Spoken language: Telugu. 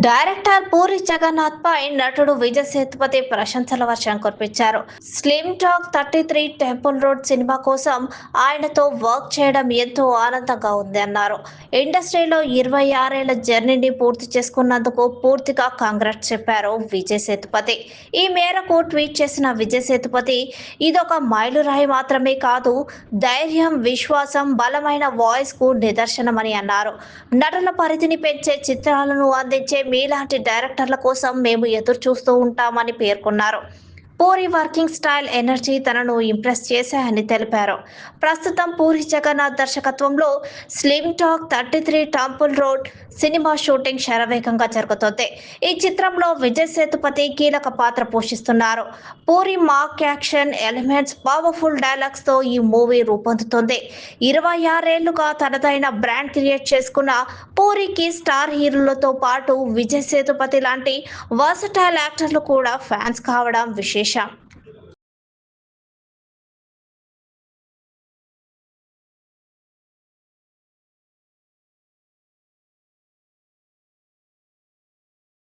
డైరెక్టర్ పూరి జగన్నాథ్ పై నటుడు విజయ్ సేతుపతి ప్రశంసల వర్షం కురిపించారు. Slim talk 33 temple road cinema కోసం ఆయనతో వర్క్ చేయడం ఎంతో ఆనందంగా ఉంది అన్నారు. ఇండస్ట్రీలో 26 ఏళ్ల జర్నీని పూర్తి చేసుకున్నందుకు పూర్తిగా కాంగ్రాట్స్ చెప్పారు విజయ్ సేతుపతి. ఈ మేరకు ట్వీట్ చేసిన విజయ్ సేతుపతి, ఇదొక మైలురాయి మాత్రమే కాదు, ధైర్యం, విశ్వాసం, బలమైన వాయిస్ కు నిదర్శనమని అన్నారు. నటుల పరిధిని పెంచే చిత్రాలను అందించే మీలాంటి డైరెక్టర్ల కోసం మేము ఎదురు చూస్తూ ఉంటామని పేర్కొన్నారు. పూరి వర్కింగ్ స్టైల్, ఎనర్జీ తనను ఇంప్రెస్ చేశాయని తెలిపారు. ప్రస్తుతం పూరి జగన్నాథ్ దర్శకత్వంలో slim talk 33 temple road cinema shooting శరవేగంగా జరుగుతోంది. ఈ చిత్రంలో విజయ్ సేతుపతి కీలక పాత్ర పోషిస్తున్నారు. పూరి మాక్ యాక్షన్ ఎలిమెంట్స్, పవర్ఫుల్ డైలాగ్స్ తో ఈ మూవీ రూపొందుతోంది. 26 ఏళ్లుగా తనదైన బ్రాండ్ క్రియేట్ చేసుకున్న పూరికి స్టార్ హీరోలతో పాటు విజయ్ సేతుపతి లాంటి వర్సటైల్ యాక్టర్లు కూడా ఫ్యాన్స్ కావడం విశేషం.